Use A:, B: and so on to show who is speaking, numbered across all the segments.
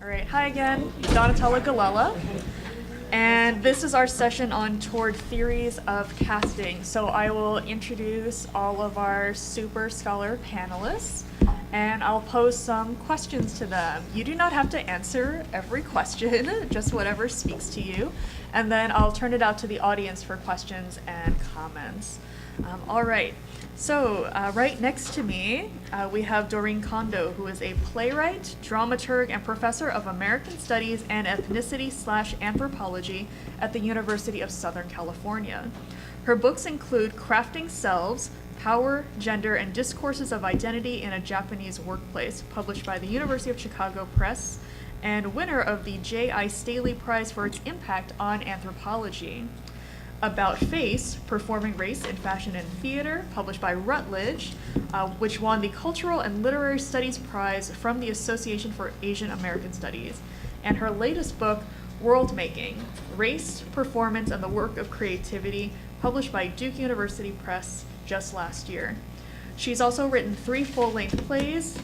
A: All right, hi again, Donatella Galella. And this is our session on toward theories of casting. So I will introduce all of our super scholar panelists and I'll pose some questions to them. You do not have to answer every question, just whatever speaks to you. And then I'll turn it out to the audience for questions and comments. All right. So right next to me, we have Doreen Kondo, who is a playwright, dramaturg, and professor of American Studies and Ethnicity/Anthropology at the University of Southern California. Her books include Crafting Selves, Power, Gender, and Discourses of Identity in a Japanese Workplace, published by the University of Chicago Press, and winner of the J.I. Staley Prize for its impact on anthropology. About Face, Performing Race in Fashion and Theater, published by Routledge, which won the Cultural and Literary Studies Prize from the Association for Asian American Studies. And her latest book, World Making, Race, Performance, and the Work of Creativity, published by Duke University Press just last year. She's also written 3 full-length plays,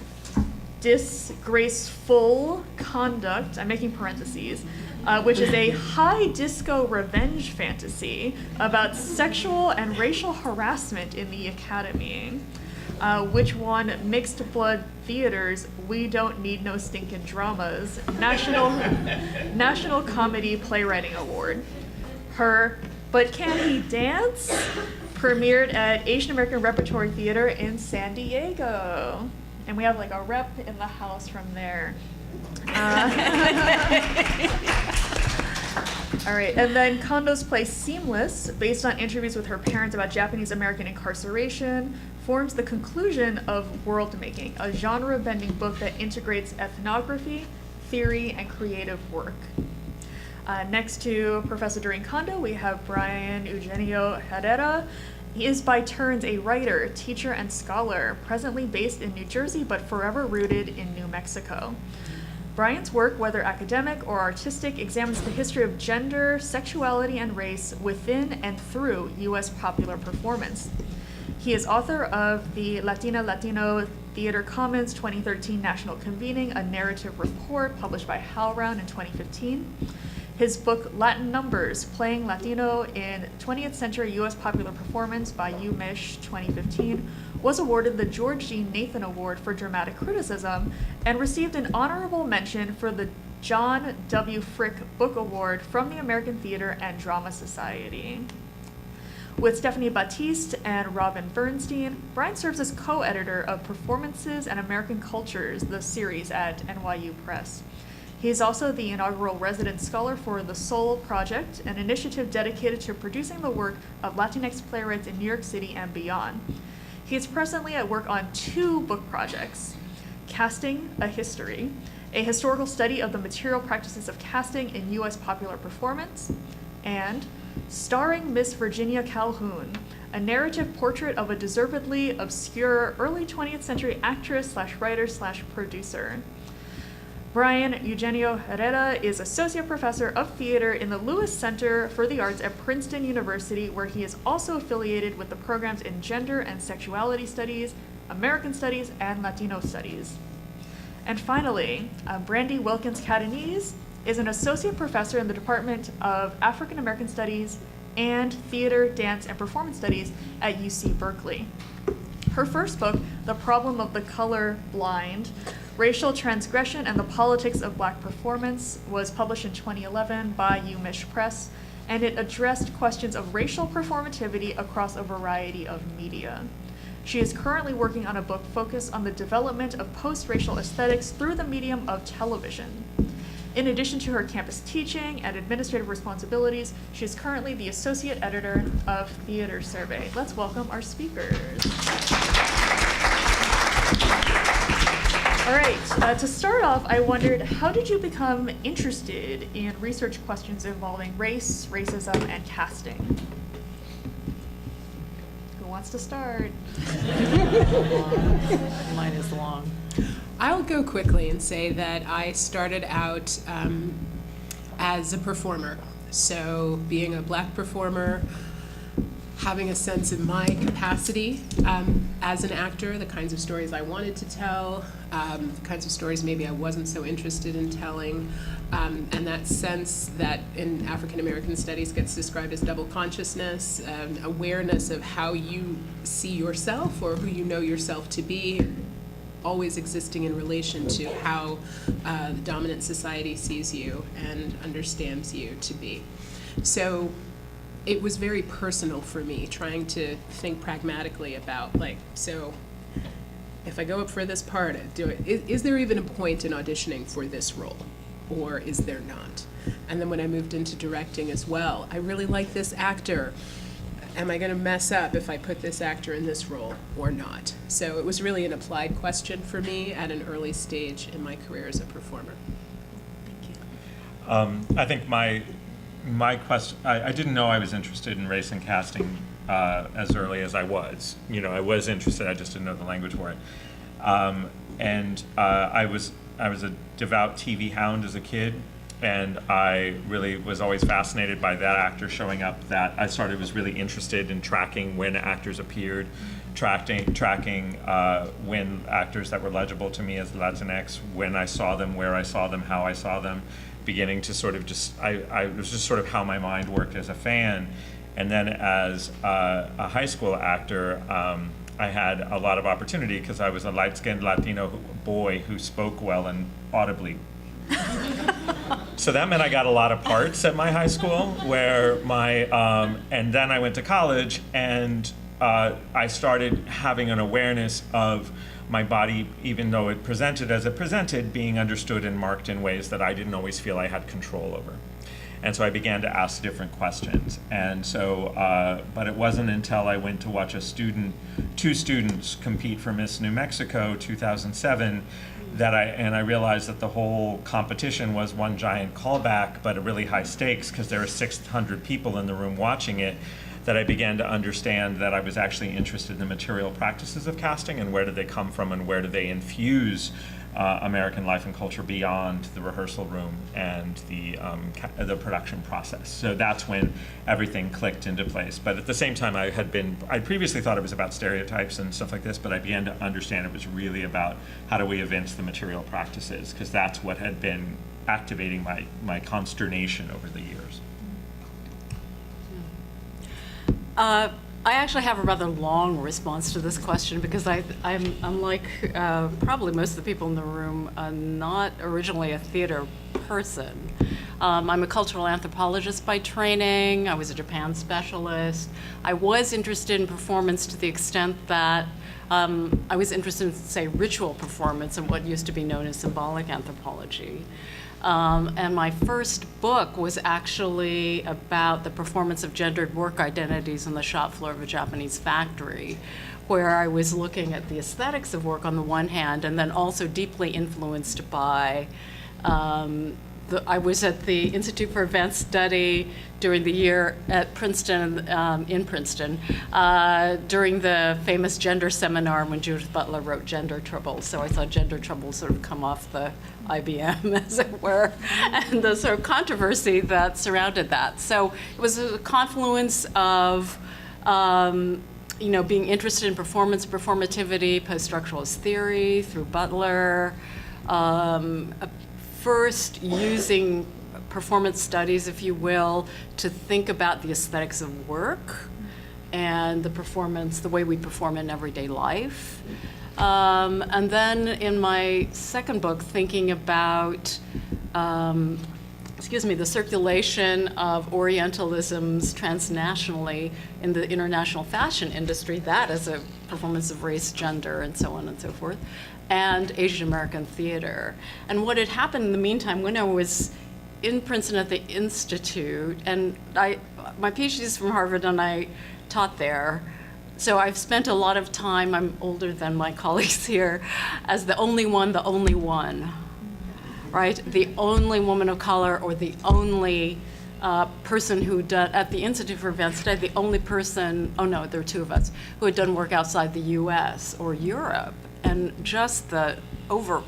A: Disgraceful Conduct, I'm making parentheses, which is a high disco revenge fantasy about sexual and racial harassment in the academy, which won Mixed Blood Theater's We Don't Need No Stinkin' Dramas National Comedy Playwriting Award. Her But Can He Dance premiered at Asian American Repertory Theater in San Diego. And we have like a rep in the house from there. All right, and then Kondo's play Seamless, based on interviews with her parents about Japanese American incarceration, forms the conclusion of World Making, a genre-bending book that integrates ethnography, theory, and creative work. Next to Professor Doreen Kondo, we have Brian Eugenio Herrera. He is by turns a writer, teacher, and scholar, presently based in New Jersey, but forever rooted in New Mexico. Brian's work, whether academic or artistic, examines the history of gender, sexuality, and race within and through U.S. popular performance. He is author of the Latino Theater Commons 2013 National Convening, a narrative report published by HowlRound in 2015. His book, Latin Numbers, Playing Latino in 20th Century U.S. Popular Performance by UMich 2015, was awarded the George G. Nathan Award for Dramatic Criticism and received an honorable mention for the John W. Frick Book Award from the American Theater and Drama Society. With Stephanie Batiste and Robin Bernstein, Brian serves as co-editor of Performances and American Cultures, the series at NYU Press. He is also the inaugural resident scholar for the Soul Project, an initiative dedicated to producing the work of Latinx playwrights in New York City and beyond. He is presently at work on 2 book projects: Casting a History, a historical study of the material practices of casting in U.S. popular performance, and Starring Miss Virginia Calhoun, a narrative portrait of a deservedly obscure early 20th century actress/writer/producer. Brian Eugenio Herrera is Associate Professor of Theater in the Lewis Center for the Arts at Princeton University, where he is also affiliated with the programs in Gender and Sexuality Studies, American Studies, and Latino Studies. And finally, Brandy Wilkins-Catanese is an Associate Professor in the Department of African American Studies and Theater, Dance, and Performance Studies at UC Berkeley. Her first book, The Problem of the Color Blind, Racial Transgression and the Politics of Black Performance, was published in 2011 by UMich Press, and it addressed questions of racial performativity across a variety of media. She is currently working on a book focused on the development of post-racial aesthetics through the medium of television. In addition to her campus teaching and administrative responsibilities, she is currently the Associate Editor of Theater Survey. Let's welcome our speakers. All right, to start off, I wondered, how did you become interested in research questions involving race, racism, and casting? Who wants to start?
B: Mine is long.
C: I'll go quickly and say that I started out as a performer. So being a Black performer, having a sense of my capacity as an actor, the kinds of stories I wanted to tell, the kinds of stories maybe I wasn't so interested in telling, and that sense that in African American studies gets described as double consciousness, awareness of how you see yourself or who you know yourself to be, always existing in relation to how the dominant society sees you and understands you to be. So it was very personal for me, trying to think pragmatically about, like, so if I go up for this part, is there even a point in auditioning for this role, or is there not? And then when I moved into directing as well, I really like this actor. Am I going to mess up if I put this actor in this role or not? So it was really an applied question for me at an early stage in my career as a performer.
A: Thank you.
B: I think my question, I didn't know I was interested in race and casting as early as I was. You know, I was interested, I just didn't know the language for it. I was a devout TV hound as a kid, and I really was always fascinated by that actor showing up. That I was really interested in tracking when actors appeared, tracking when actors that were legible to me as Latinx, when I saw them, where I saw them, how I saw them, beginning to sort of it was just sort of how my mind worked as a fan. And then as a high school actor, I had a lot of opportunity because I was a light-skinned Latino boy who spoke well and audibly. So that meant I got a lot of parts at my high school, where and then I went to college, and I started having an awareness of my body, even though it presented as it presented, being understood and marked in ways that I didn't always feel I had control over. And so I began to ask different questions. And so, but it wasn't until I went to watch two students compete for Miss New Mexico 2007, that I realized that the whole competition was one giant callback, but a really high stakes because there were 600 people in the room watching it, that I began to understand that I was actually interested in the material practices of casting and where do they come from and where do they infuse American life and culture beyond the rehearsal room and the production process. So that's when everything clicked into place. But at the same time, I previously thought it was about stereotypes and stuff like this, but I began to understand it was really about how do we evince the material practices, because that's what had been activating my consternation over the years.
D: I actually have a rather long response to this question because I'm like probably most of the people in the room, not originally a theater person. I'm a cultural anthropologist by training. I was a Japan specialist. I was interested in performance to the extent that I was interested in, say, ritual performance and what used to be known as symbolic anthropology. And my first book was actually about the performance of gendered work identities on the shop floor of a Japanese factory, where I was looking at the aesthetics of work on the one hand, and then also deeply influenced by I was at the Institute for Advanced Study during the year at Princeton, in Princeton, during the famous gender seminar when Judith Butler wrote Gender Trouble. So I saw Gender Trouble sort of come off the IBM, as it were, and the sort of controversy that surrounded that. So it was a confluence of being interested in performance, performativity, post-structuralist theory through Butler, first using performance studies, if you will, to think about the aesthetics of work and the performance, the way we perform in everyday life. And then in my second book, thinking about the circulation of Orientalisms transnationally in the international fashion industry, that as a performance of race, gender, and so on and so forth, and Asian American theater. And what had happened in the meantime, when I was in Princeton at the Institute, and my PhD is from Harvard and I taught there, so I've spent a lot of time, I'm older than my colleagues here, as the only one, right? The only woman of color, or the only person who done, at the Institute for Advanced Study, the only person, oh no, there were two of us, who had done work outside the US or Europe. And just incredible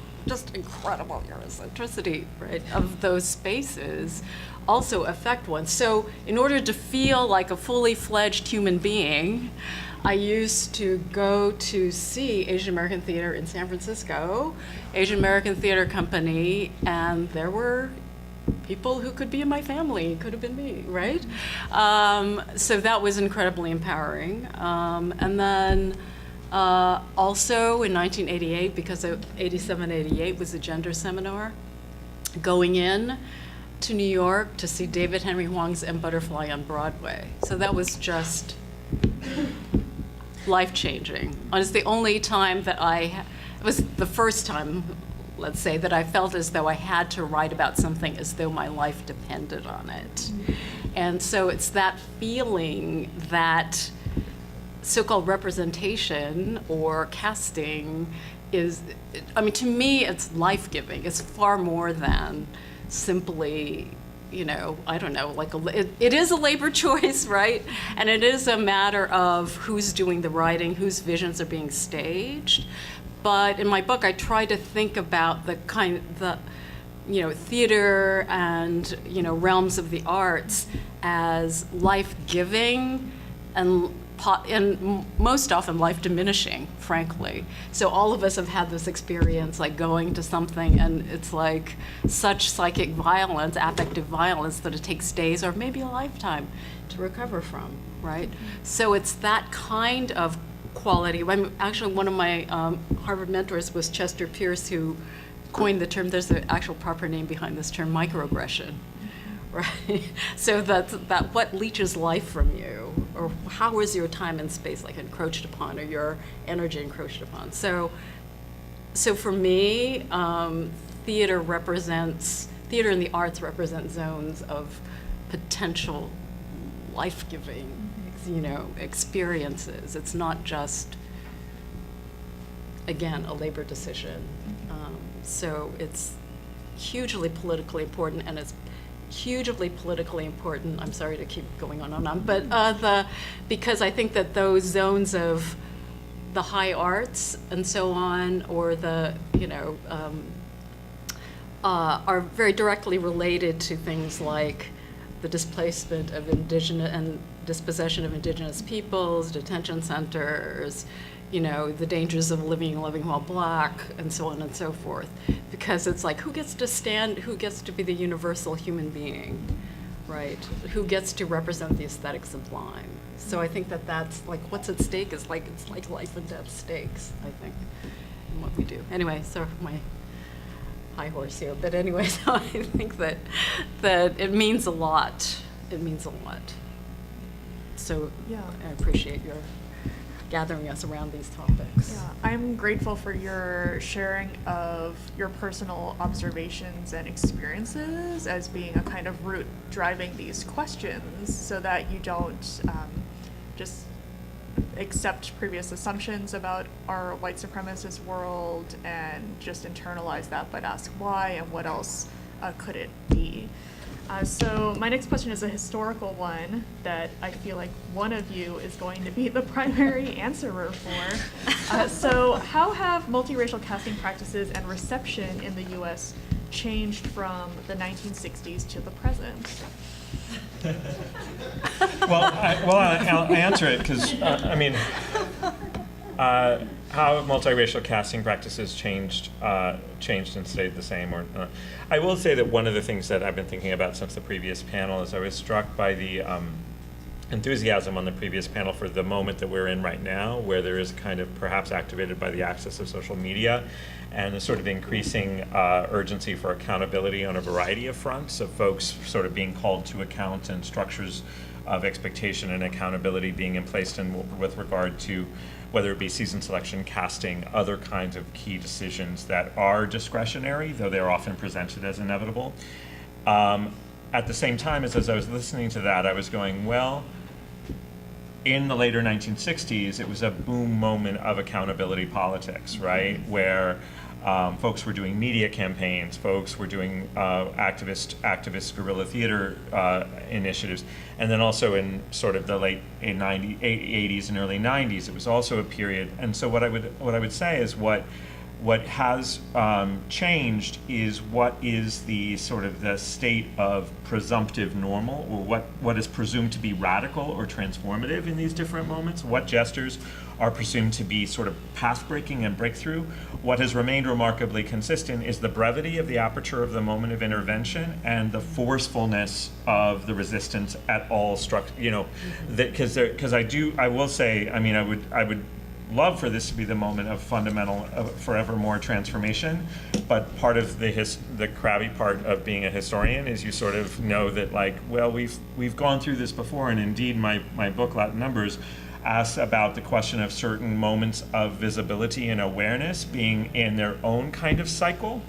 D: Eurocentricity, right, of those spaces also affect one. So in order to feel like a fully fledged human being, I used to go to see Asian American theater in San Francisco, Asian American Theater Company, and there were people who could be in my family, could have been me, right? So that was incredibly empowering. And then also in 1988, because 87, 88 was a gender seminar, going in to New York to see David Henry Hwang's M Butterfly on Broadway. So that was just life-changing. And it's the only time that it was the first time, let's say, that I felt as though I had to write about something as though my life depended on it. And so it's that feeling that so-called representation or casting is, I mean, to me, it's life-giving. It's far more than simply, you know, I don't know, like it is a labor choice, right? And it is a matter of who's doing the writing, whose visions are being staged. But in my book, I try to think about the you know, theater and, you know, realms of the arts as life-giving and most often life diminishing, frankly. So all of us have had this experience, like going to something and it's like such psychic violence, affective violence, that it takes days or maybe a lifetime to recover from, right? So it's that kind of quality. Actually, one of my Harvard mentors was Chester Pierce, who coined the term, there's an actual proper name behind this term, microaggression. Right? So that what leaches life from you, or how is your time and space like encroached upon, or your energy encroached upon? So for me, theater and the arts represent zones of potential life-giving, you know, experiences. It's not just, again, a labor decision. So it's hugely politically important, and it's hugely politically important. I'm sorry to keep going on and on, but because I think that those zones of the high arts and so on, or the, you know, are very directly related to things like the displacement of indigenous and dispossession of indigenous peoples, detention centers, you know, the dangers of living while black, and so on and so forth. Because it's like, who gets to be the universal human being, right? Who gets to represent the aesthetic sublime? So I think that that's like, what's at stake is like, it's like life and death stakes, I think, in what we do. Anyway, so my high horse here, but anyway, so I think that it means a lot. It means a lot. So yeah, I appreciate your gathering us around these topics.
A: Yeah, I'm grateful for your sharing of your personal observations and experiences as being a kind of root driving these questions, so that you don't just accept previous assumptions about our white supremacist world and just internalize that, but ask why and what else could it be. So my next question is a historical one that I feel like one of you is going to be the primary answerer for. So how have multiracial casting practices and reception in the U.S. changed from the 1960s to the present?
B: I'll answer it because, how have multiracial casting practices changed and stayed the same? Or I will say that one of the things that I've been thinking about since the previous panel is I was struck by the enthusiasm on the previous panel for the moment that we're in right now, where there is kind of perhaps activated by the access of social media and a sort of increasing urgency for accountability on a variety of fronts, of folks sort of being called to account and structures of expectation and accountability being in place with regard to whether it be season selection, casting, other kinds of key decisions that are discretionary, though they're often presented as inevitable. At the same time as I was listening to that, I was going, well, in the later 1960s, it was a boom moment of accountability politics, right? Where folks were doing media campaigns, folks were doing activist guerrilla theater initiatives, and then also in sort of the late 80s and early 90s, it was also a period. And so what I would say is what What has changed is what is the sort of the state of presumptive normal, or what is presumed to be radical or transformative in these different moments. What gestures are presumed to be sort of path-breaking and breakthrough. What has remained remarkably consistent is the brevity of the aperture of the moment of intervention and the forcefulness of the resistance at all because I will say, I mean, I would love for this to be the moment of fundamental, forevermore transformation, but part of the crabby part of being a historian is you sort of know that, like, well, we've gone through this before, and indeed my book Latin Numbers asks about the question of certain moments of visibility and awareness being in their own kind of cycle.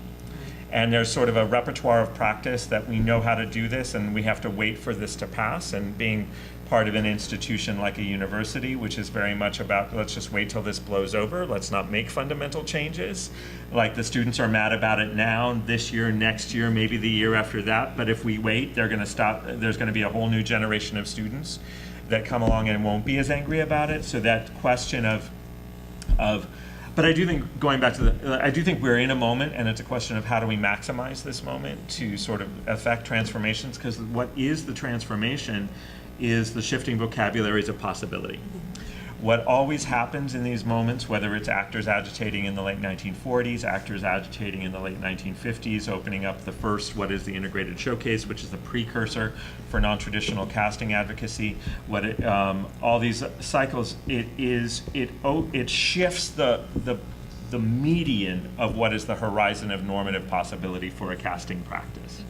B: And there's sort of a repertoire of practice that we know how to do this, and we have to wait for this to pass. And being part of an institution like a university, which is very much about, let's just wait till this blows over, let's not make fundamental changes. Like, the students are mad about it now, this year, next year, maybe the year after that, but if we wait, they're going to stop. There's going to be a whole new generation of students that come along and won't be as angry about it. So that question but I do think, going back to I do think we're in a moment, and it's a question of how do we maximize this moment to sort of affect transformations, because what is the transformation is the shifting vocabularies of possibility. What always happens in these moments, whether it's actors agitating in the late 1940s, actors agitating in the late 1950s, opening up the first, what is the integrated showcase, which is the precursor for non-traditional casting advocacy, all these cycles, it shifts the median of what is the horizon of normative possibility for a casting practice.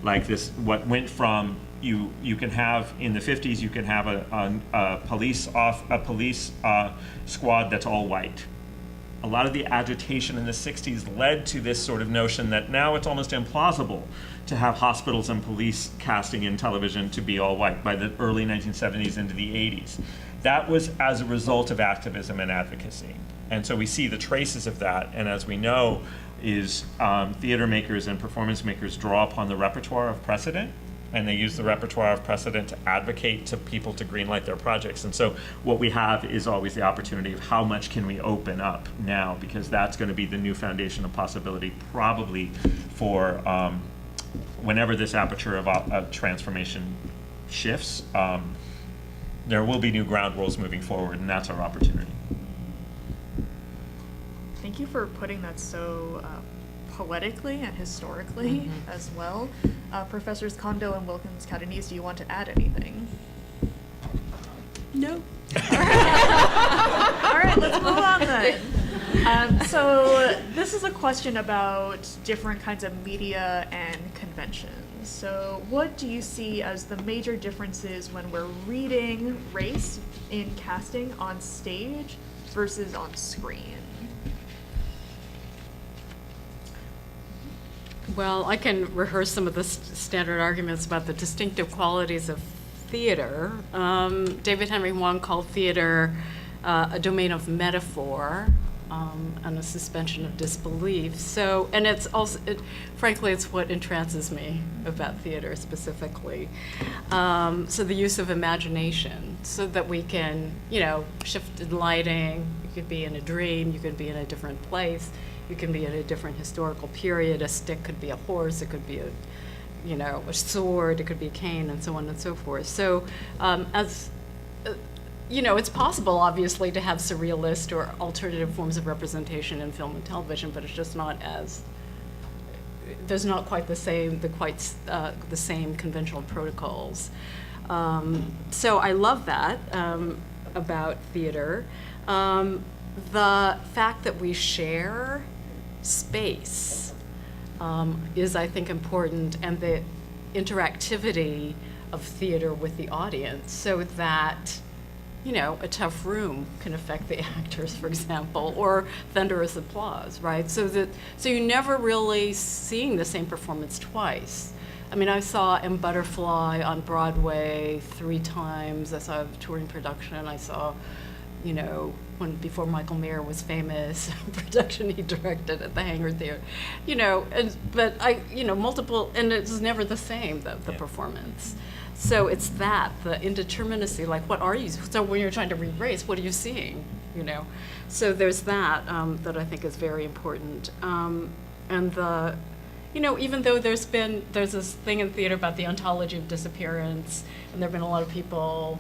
B: Like this, what went from you can have in the 50s, you can have a police squad that's all white. A lot of the agitation in the 60s led to this sort of notion that now it's almost implausible to have hospitals and police casting in television to be all white by the early 1970s into the 80s. That was as a result of activism and advocacy. And so we see the traces of that, and as we know, is theater makers and performance makers draw upon the repertoire of precedent, and they use the repertoire of precedent to advocate to people to greenlight their projects. And so what we have is always the opportunity of how much can we open up now, because that's going to be the new foundation of possibility probably for whenever this aperture of transformation shifts. There will be new ground rules moving forward, and that's our opportunity.
A: Thank you for putting that so poetically and historically as well. Professors Kondo and Wilkins-Catanese, do you want to add anything?
C: No.
A: All right, let's move on then. So this is a question about different kinds of media and conventions. So what do you see as the major differences when we're reading race in casting on stage versus on screen?
D: Well, I can rehearse some of the standard arguments about the distinctive qualities of theater. David Henry Hwang called theater a domain of metaphor and a suspension of disbelief. So, and it's also, frankly, it's what entrances me about theater specifically. So the use of imagination, so that we can, shift in lighting. You could be in a dream. You could be in a different place. You can be in a different historical period. A stick could be a horse. It could be a sword. It could be a cane, and so on and so forth. So, it's possible, obviously, to have surrealist or alternative forms of representation in film and television, but it's just not there's not quite the same conventional protocols. So I love that about theater. The fact that we share space is, I think, important, and the interactivity of theater with the audience, so that a tough room can affect the actors, for example, or thunderous applause, right? So you're never really seeing the same performance twice. I mean, I saw M. Butterfly on Broadway 3 times. I saw a touring production. I saw, before Michael Mayer was famous, production he directed at the Hangar Theater, multiple, and it's never the same, the performance. So it's the indeterminacy, like, what are you, so when you're trying to read race, what are you seeing? you know. So there's that that I think is very important. And the, you know, even though there's this thing in theater about the ontology of disappearance, and there have been a lot of people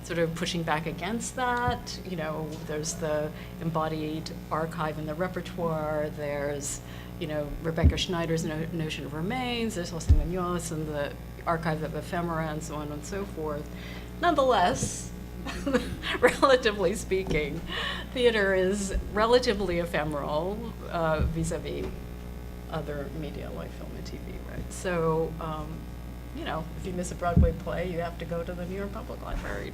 D: sort of pushing back against that. You know, there's the embodied archive in the repertoire, there's, you know, Rebecca Schneider's notion of remains, there's Jose Munoz and the archive of ephemera and so on and so forth. Nonetheless, relatively speaking, theater is relatively ephemeral vis-a-vis other media like film and TV, right? So, you know, if you miss a Broadway play, you have to go to the New York Public Library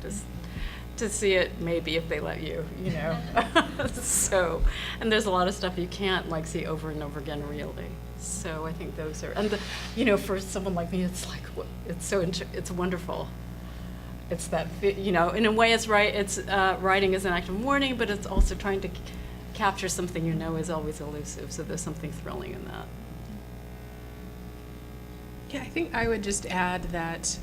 D: to see it, maybe if they let you, you know. So, and there's a lot of stuff you can't like see over and over again, really. So I think those are, and the, you know, for someone like me, it's like it's so it's wonderful. It's that, you know, in a way, it's right. It's writing is an act of mourning, but it's also trying to capture something you know is always elusive. So there's something thrilling in that.
C: Yeah, I think I would just add that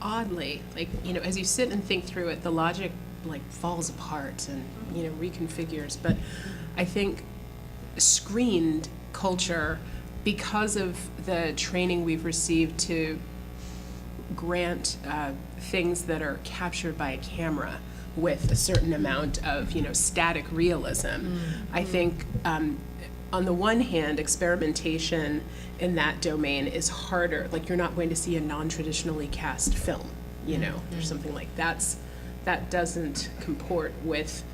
C: oddly, like, you know, as you sit and think through it, the logic like falls apart and, you know, reconfigures. But I think screened culture, because of the training we've received to grant things that are captured by a camera with a certain amount of, you know, static realism, I think on the one hand, experimentation in that domain is harder. Like, you're not going to see a non-traditionally cast film, you know, or something like that doesn't comport with,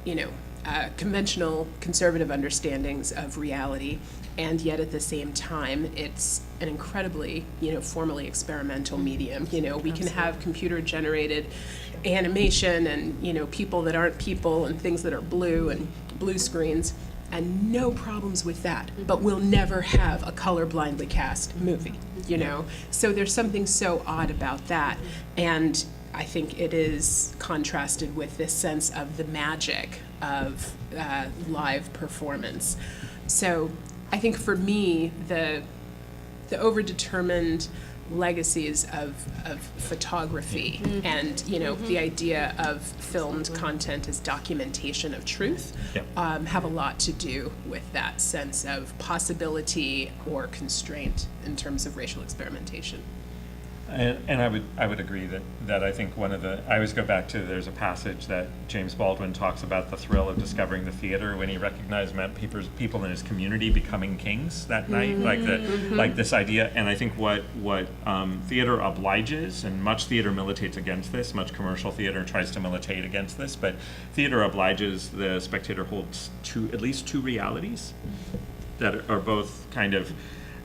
C: you know, conventional conservative understandings of reality, and yet at the same time, it's an incredibly, you know, formally experimental medium. You know, we can have computer-generated animation and, you know, people that aren't people and things that are blue and blue screens, and no problems with that, but we'll never have a color-blindly cast movie, you know? So there's something so odd about that, and I think it is contrasted with this sense of the magic of live performance. So I think for me, the overdetermined legacies of photography and, you know, the idea of filmed content as documentation of truth have a lot to do with that sense of possibility or constraint in terms of racial experimentation.
B: And I would agree that I think one of the, I always go back to, there's a passage that James Baldwin talks about the thrill of discovering the theater when he recognized people in his community becoming kings that night, like this idea. And I think what theater obliges, and much theater militates against this, much commercial theater tries to militate against this, but theater obliges the spectator holds at least two realities that are both kind of,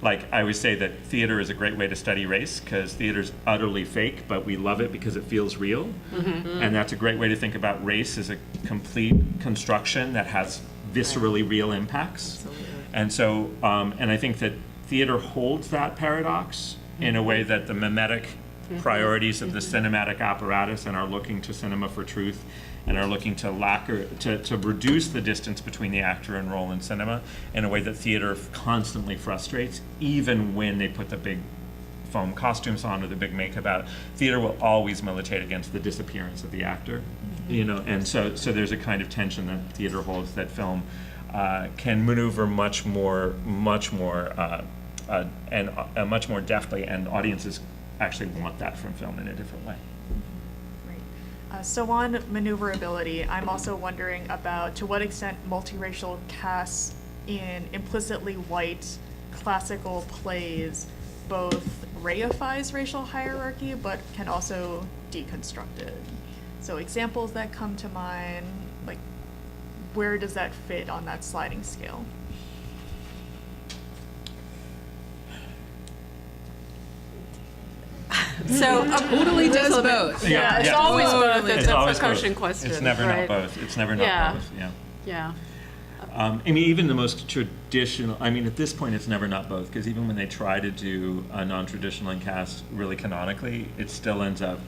B: like, I always say that theater is a great way to study race because theater's utterly fake, but we love it because it feels real. And that's a great way to think about race as a complete construction that has viscerally real impacts.
D: Absolutely.
B: And so, and I think that theater holds that paradox in a way that the mimetic priorities of the cinematic apparatus and are looking to cinema for truth and are looking to to reduce the distance between the actor and role in cinema in a way that theater constantly frustrates, even when they put the big foam costumes on or the big makeup out. Theater will always militate against the disappearance of the actor, you know, and so there's a kind of tension that theater holds that film can maneuver much more deftly, and audiences actually want that from film in a different way.
A: So on maneuverability, I'm also wondering about to what extent multiracial casts in implicitly white classical plays both reifies racial hierarchy but can also deconstruct it. So examples that come to mind, like where does that fit on that sliding scale?
D: So
C: Totally does both.
D: Yeah, it's
B: Yeah.
D: always both.
C: Totally.
D: It's
B: It's
D: a
B: always
D: percussion
B: both.
D: question.
B: It's never
D: right?
B: not both. It's never not
D: Yeah.
B: both. Yeah.
D: Yeah.
B: I mean, even the most traditional, I mean, at this point, it's never not both, because even when they try to do a non-traditional cast really canonically, it still ends up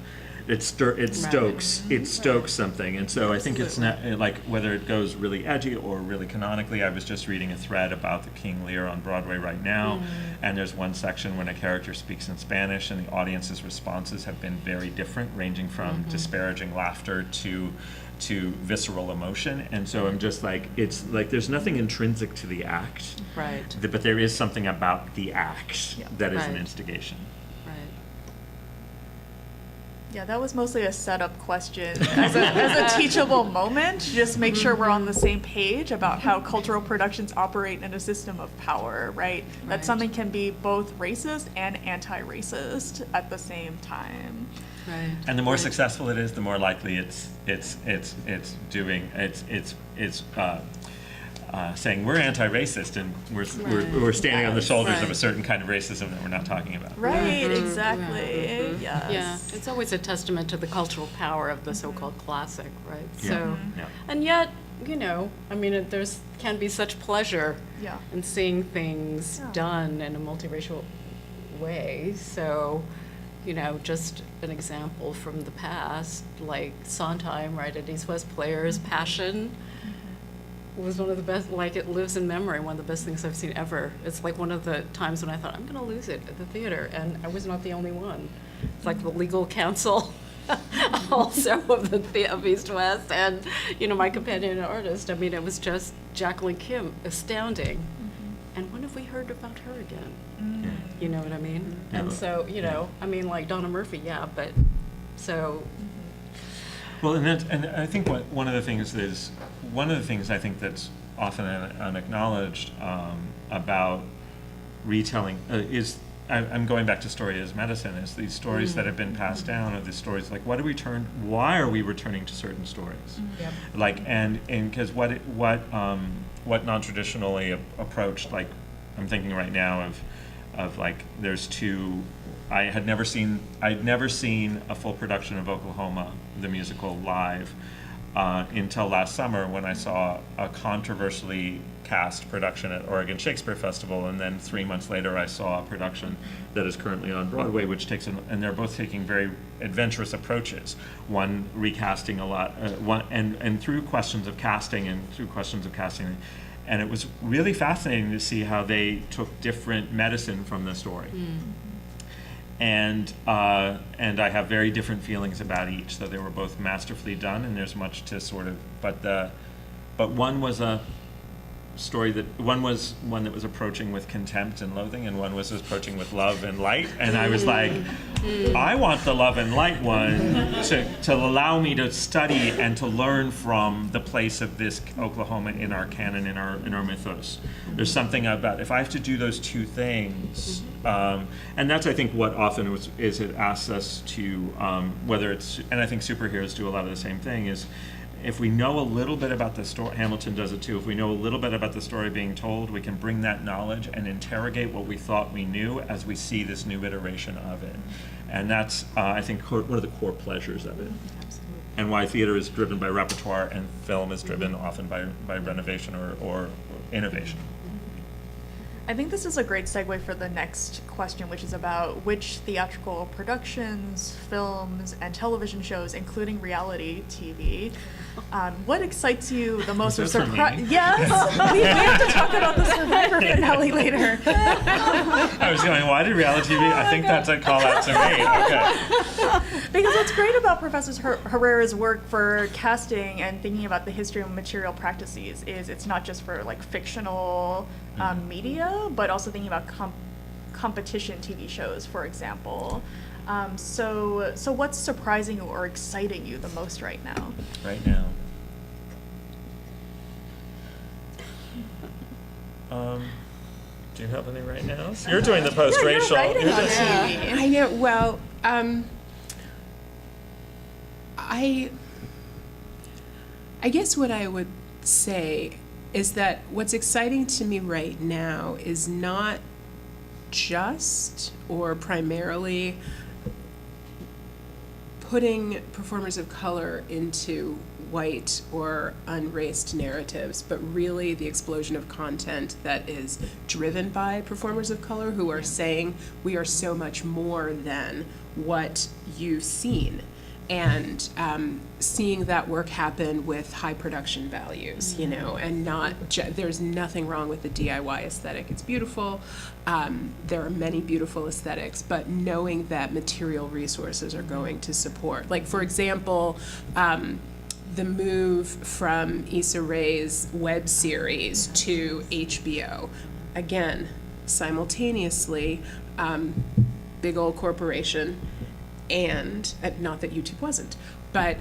B: it stokes something. And so I think it's not like whether it goes really edgy or really canonically. I was just reading a thread about the King Lear on Broadway right now, and there's one section when a character speaks in Spanish, and the audience's responses have been very different, ranging from disparaging laughter to visceral emotion. And so I'm just like, it's like there's nothing intrinsic to the act,
D: Right.
B: but there is something about the act that is an
D: Right.
B: instigation.
D: Right.
A: Yeah, that was mostly a setup question as a teachable moment. Just make sure we're on the same page about how cultural productions operate in a system of power, right? That
D: Right.
A: something can be both racist and anti-racist at the same time.
D: Right.
B: And the more
D: Right.
B: successful it is, the more likely it's saying we're anti-racist, and we're standing on the shoulders of a
D: Right.
B: certain kind of racism that we're not talking about.
A: Right,
D: Mhm.
A: exactly. Yes.
D: Yeah, it's always a testament to the cultural power of the so-called classic, right?
B: Yeah.
D: So,
B: Yeah.
D: and yet, I mean, there's can be such pleasure
A: Yeah.
D: in seeing things
A: Yeah.
D: done in a multiracial way. So, just an example from the past, like Sondheim, right, at East West Players, Passion was one of the best, like it lives in memory, one of the best things I've seen ever. It's like one of the times when I thought, I'm going to lose it at the theater, and I was not the only one. It's like the legal counsel also of East West, and, my companion artist. I mean, it was just Jacqueline Kim, astounding. And when have we heard about her again? You know what I mean?
B: Yeah.
D: And so, I mean, like Donna Murphy, yeah, but so.
B: Well, and I think one of the things I think that's often unacknowledged about retelling is, I'm going back to story as medicine, is these stories that have been passed down, or these stories like why are we returning to certain stories?
C: Yep.
B: Like and because what non-traditionally approached, like I'm thinking right now of like there's two. I'd never seen a full production of Oklahoma, the musical, live until last summer, when I saw a controversially cast production at Oregon Shakespeare Festival, and then 3 months later I saw a production that is currently on Broadway, which and they're both taking very adventurous approaches. One recasting a lot, and through questions of casting, and it was really fascinating to see how they took different medicine from the story. And I have very different feelings about each, though they were both masterfully done, and there's much to sort of, but one was a story one that was approaching with contempt and loathing, and one was approaching with love and light, and I was like, I want the love and light one to allow me to study and to learn from the place of this Oklahoma in our canon, in our mythos. There's something about, if I have to do those two things, and that's, I think, what often is it asks us to, whether it's, and I think superheroes do a lot of the same thing, is if we know a little bit about the story, Hamilton does it too, if we know a little bit about the story being told, we can bring that knowledge and interrogate what we thought we knew as we see this new iteration of it. And that's, I think, one of the core pleasures of it.
D: Absolutely.
B: And why theater is driven by repertoire and film is driven often by renovation or innovation.
A: I think this is a great segue for the next question, which is about which theatrical productions, films, and television shows, including reality TV, what excites you the most?
B: Is this for me?
A: Yes, we have to talk about the Survivor finale later.
B: I was going, why did reality TV? I think that's a call out to me. Okay.
A: Because what's great about Professor Herrera's work for casting and thinking about the history of material practices is it's not just for like fictional media, but also thinking about competition TV shows, for example. So what's surprising you or exciting you the most right now?
B: Right now. Do you have any right now? You're doing the post-racial.
A: You're writing on
B: just-
A: TV.
C: I know. Well, I guess what I would say is that what's exciting to me right now is not just or primarily putting performers of color into white or unraced narratives, but really the explosion of content that is driven by performers of color who are saying we are so much more than what you've seen. and seeing that work happen with high production values, you know, and not there's nothing wrong with the DIY aesthetic. It's beautiful. There are many beautiful aesthetics, but knowing that material resources are going to support. Like, for example, the move from Issa Rae's web series to HBO. Again, simultaneously, big old corporation, and not that YouTube wasn't, but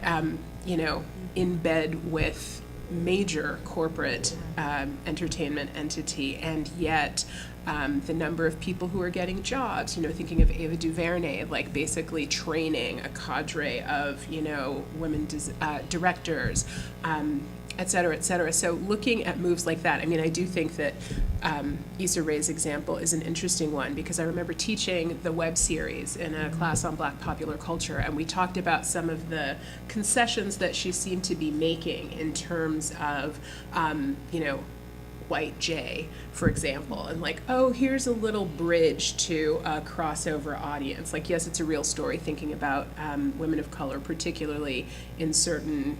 C: you know, in bed with major corporate entertainment entity, and yet the number of people who are getting jobs, you know, thinking of Ava DuVernay, like basically training a cadre of, you know, women directors, et cetera, et cetera. So looking at moves like that, I mean, I do think that Issa Rae's example is an interesting one, because I remember teaching the web series in a class on Black popular culture, and we talked about some of the concessions that she seemed to be making in terms of, you know, White J, for example, and like, oh, here's a little bridge to a crossover audience. Like, yes, it's a real story, thinking about women of color, particularly in certain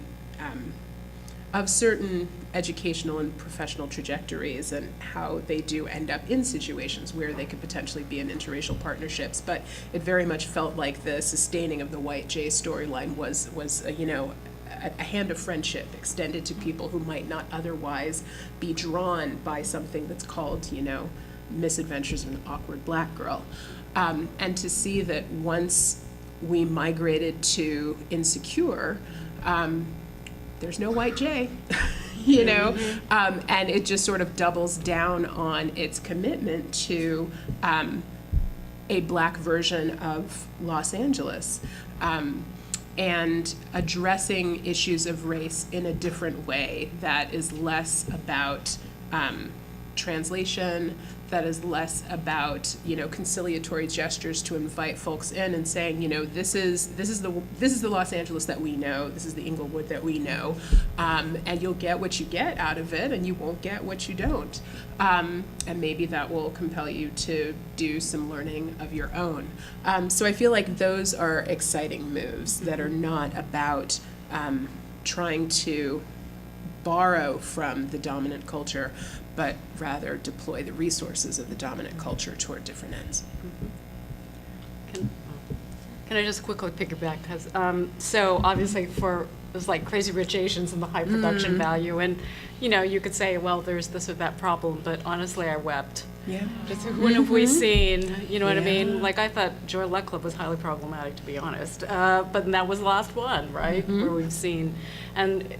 C: educational and professional trajectories, and how they do end up in situations where they could potentially be in interracial partnerships. But it very much felt like the sustaining of the White J storyline was you know, a hand of friendship extended to people who might not otherwise be drawn by something that's called, you know, Misadventures of an Awkward Black Girl. And to see that once we migrated to Insecure, there's no White J, you know, and it just sort of doubles down on its commitment to a Black version of Los Angeles. And addressing issues of race in a different way that is less about translation, that is less about, you know, conciliatory gestures to invite folks in and saying, you know, this is the Los Angeles that we know, this is the Inglewood that we know, and you'll get what you get out of it, and you won't get what you don't, and maybe that will compel you to do some learning of your own. So I feel like those are exciting moves that are not about trying to borrow from the dominant culture, but rather deploy the resources of the dominant culture toward different ends.
D: Can I just quickly piggyback? Because so obviously there's like Crazy Rich Asians and the high production value, and you know, you could say, well, there's this or that problem, but honestly, I wept.
C: Yeah.
D: Just what have we seen? You know what I mean? Like, I thought Joy Luck Club was highly problematic, to be honest, but that was the last one, right? Where we've seen, and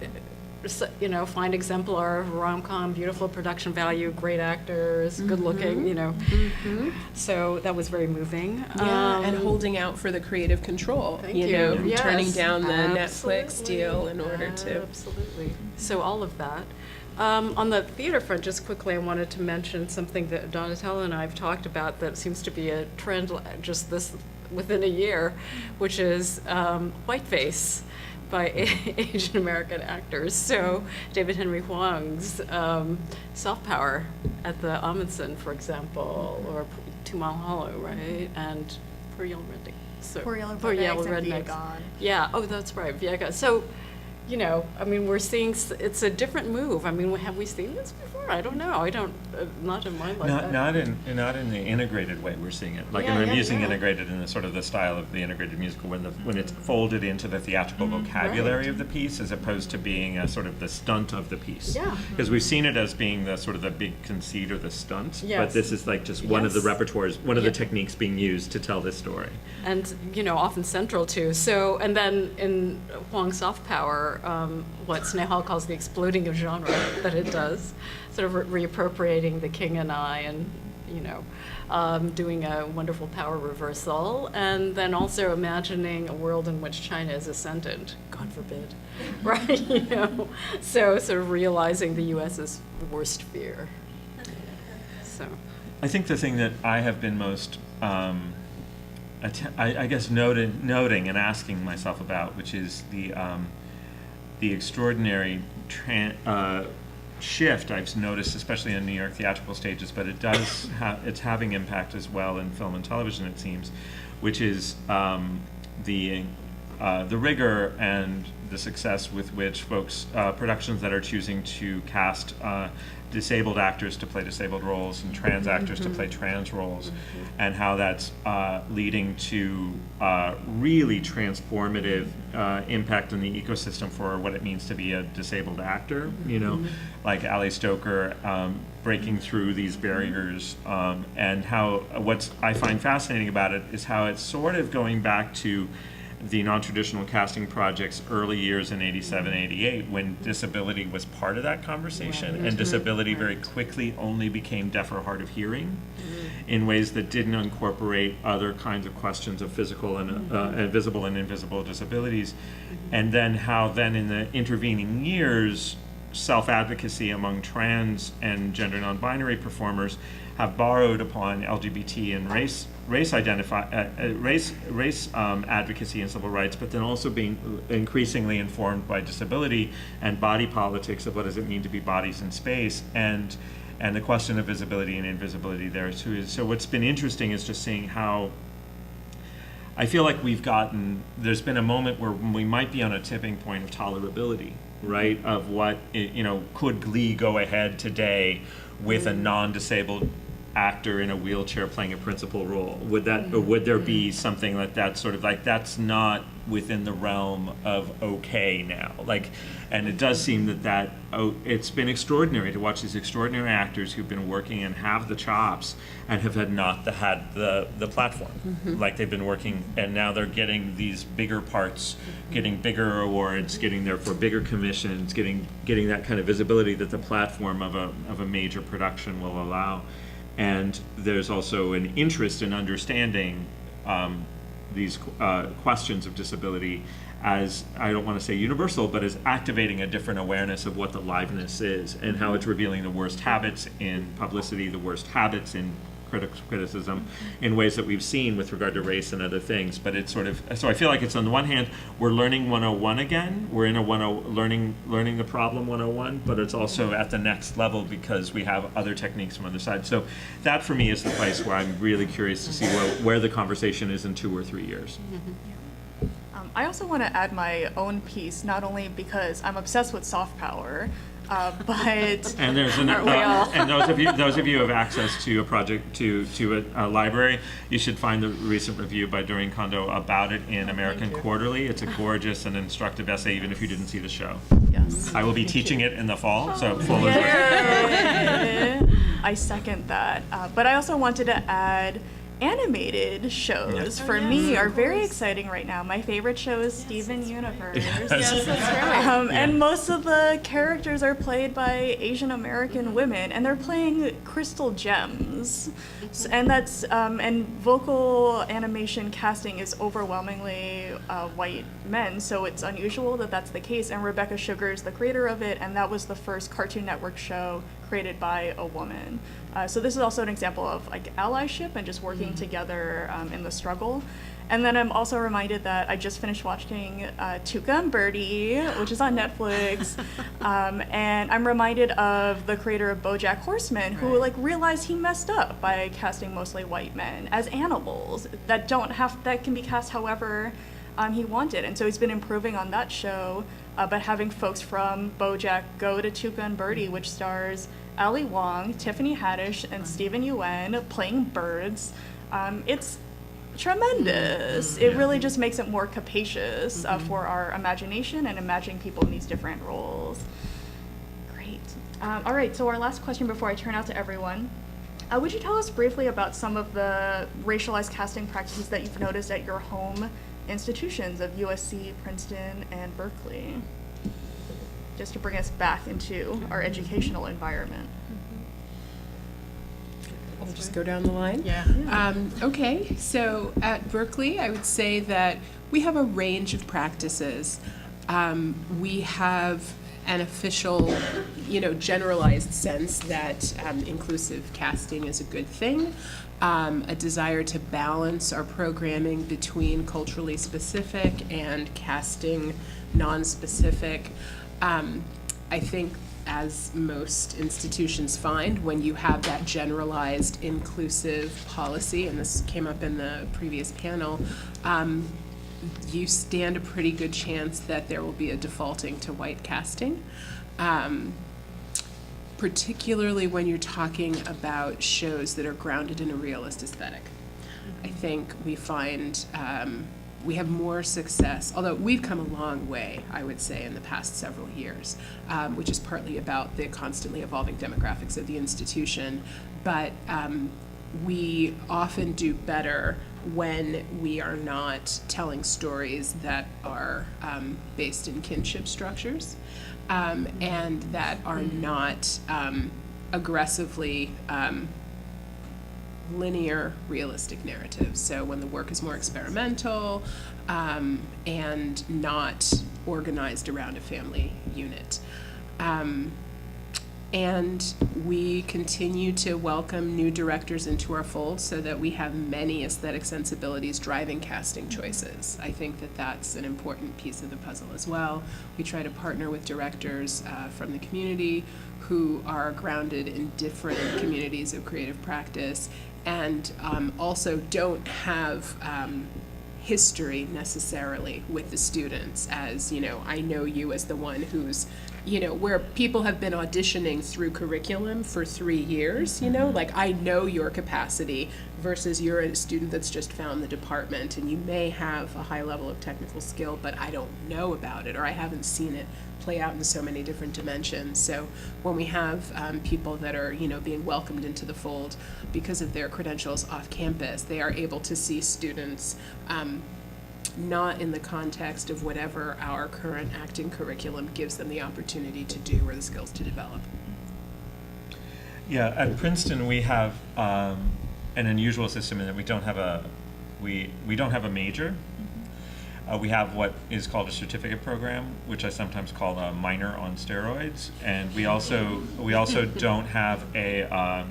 D: you know, find exemplar rom-com, beautiful production value, great actors, good looking, you know. So that was very moving.
C: Yeah, and holding out for the creative control,
D: Thank
C: you
D: you.
C: know,
D: Yes.
C: turning down the Netflix
D: Absolutely.
C: deal in order to.
D: Absolutely. So all of that. On the theater front, just quickly, I wanted to mention something that Donatella and I have talked about that seems to be a trend just within a year, which is whiteface by Asian American actors. So David Henry Hwang's Soft Power at the Amundsen, for example, or 2 Mile Hollow, right? And Poor Yellow Redneck. So,
A: Poor Yellow
D: Poor Yellow
A: Rednecks and
D: Rednecks.
A: Vietgone.
D: Yeah, oh, that's right, Viega. So, you know, I mean, we're seeing, it's a different move. I mean, have we seen this before? I don't know. I don't, not in my life.
B: Not in the integrated way we're seeing it. Like,
D: Yeah,
B: and I'm
D: yeah,
B: using
D: yeah.
B: integrated in the sort of the style of the integrated musical when it's folded into the theatrical vocabulary
D: Right.
B: of the piece, as opposed to being a sort of the stunt of the piece.
D: Yeah.
B: Because we've seen it as being the sort of the big conceit or the stunt, but
D: Yes.
B: this is like just one of the
D: Yes.
B: repertoires, one of the
D: Yeah.
B: techniques being used to tell this story.
D: And, you know, often central to. So, and then in Hwang's Soft Power, what Snehal calls the exploding of genre that it does, sort of reappropriating the king and I, and, you know, doing a wonderful power reversal, and then also imagining a world in which China is ascendant, God forbid, right? You know, so sort of realizing the U.S.'s worst fear. So.
B: I think the thing that I have been most, I guess, noting and asking myself about, which is the extraordinary shift I've noticed, especially in New York theatrical stages, but it does it's having impact as well in film and television, it seems, which is the the rigor and the success with which folks, productions that are choosing to cast disabled actors to play disabled roles and trans actors to play trans roles, and how that's leading to really transformative impact on the ecosystem for what it means to be a disabled actor, you know, like Ali Stoker breaking through these barriers, and how what I find fascinating about it is how it's sort of going back to the non-traditional casting project's early years in 87, 88, when disability was part of that conversation, and disability very quickly only became deaf or hard of hearing in ways that didn't incorporate other kinds of questions of physical and visible and invisible disabilities. And then how then in the intervening years, self-advocacy among trans and gender non-binary performers have borrowed upon LGBT and race advocacy and civil rights, but then also being increasingly informed by disability and body politics of what does it mean to be bodies in space, and the question of visibility and invisibility there too. So what's been interesting is just seeing how I feel like there's been a moment where we might be on a tipping point of tolerability, right? Of what, could Glee go ahead today with a non-disabled actor in a wheelchair playing a principal role? Would there be something like that, sort of like that's not within the realm of okay now? And it does seem that it's been extraordinary to watch these extraordinary actors who've been working and have the chops and have had the platform. Like they've been working, and now they're getting these bigger parts, getting bigger awards, getting therefore bigger commissions, getting that kind of visibility that the platform of a major production will allow. And there's also an interest in understanding these questions of disability as, I don't want to say universal, but as activating a different awareness of what the liveness is and how it's revealing the worst habits in publicity, the worst habits in criticism in ways that we've seen with regard to race and other things. But it's sort of, so I feel like it's on the one hand, we're learning 101 again, we're in a learning the problem 101, but it's also at the next level because we have other techniques from other sides. So that for me is the place where I'm really curious to see where the conversation is in 2 or 3 years.
A: I also want to add my own piece, not only because I'm obsessed with soft power, but
B: and there's and those of you who have access to a project to a library, you should find the recent review by Doreen Kondo about it in American Quarterly. It's a gorgeous and instructive essay, even if you didn't see the show.
A: Yes.
B: I will be teaching it in the fall, so full
A: I second that. But I also wanted to add animated shows for me are very exciting right now. My favorite show is Steven Universe.
D: Yes, that's right.
A: And most of the characters are played by Asian American women, and they're playing crystal gems. And that's and vocal animation casting is overwhelmingly white men, so it's unusual that that's the case. And Rebecca Sugar is the creator of it, and that was the first Cartoon Network show created by a woman. So this is also an example of allyship and just working together in the struggle. And then I'm also reminded that I just finished watching Tuca and Birdie, which is on Netflix, and I'm reminded of the creator of BoJack Horseman, who realized he messed up by casting mostly white men as animals that can be cast however he wanted. And so he's been improving on that show, but having folks from BoJack go to Tuca and Birdie, which stars Ali Wong, Tiffany Haddish, and Stephen Yuen playing birds. It's tremendous. It really just makes it more capacious for our imagination and imagining people in these different roles. Great. All right, so our last question before I turn out to everyone. Would you tell us briefly about some of the racialized casting practices that you've noticed at your home institutions of USC, Princeton, and Berkeley? Just to bring us back into our educational environment.
C: I'll just go down the line.
D: Yeah.
C: Okay, so at Berkeley, I would say that we have a range of practices. We have an official, generalized sense that inclusive casting is a good thing, a desire to balance our programming between culturally specific and casting non-specific. I think, as most institutions find, when you have that generalized inclusive policy, and this came up in the previous panel, you stand a pretty good chance that there will be a defaulting to white casting. Particularly when you're talking about shows that are grounded in a realist aesthetic. I think we find we have more success, although we've come a long way, I would say, in the past several years, which is partly about the constantly evolving demographics of the institution, but we often do better when we are not telling stories that are based in kinship structures. And that are not aggressively linear, realistic narratives. So when the work is more experimental and not organized around a family unit. And we continue to welcome new directors into our fold so that we have many aesthetic sensibilities driving casting choices. I think that that's an important piece of the puzzle as well. We try to partner with directors from the community who are grounded in different communities of creative practice and also don't have history necessarily with the students, as, you know, I know you as the one who's, you know, where people have been auditioning through curriculum for 3 years, you know, like I know your capacity versus you're a student that's just found the department and you may have a high level of technical skill, but I don't know about it or I haven't seen it play out in so many different dimensions. So when we have people that are, you know, being welcomed into the fold because of their credentials off campus, they are able to see students not in the context of whatever our current acting curriculum gives them the opportunity to do or the skills to develop.
B: Yeah, at Princeton we have an unusual system in that we don't have a major. We have what is called a certificate program, which I sometimes call a minor on steroids, and we also don't have a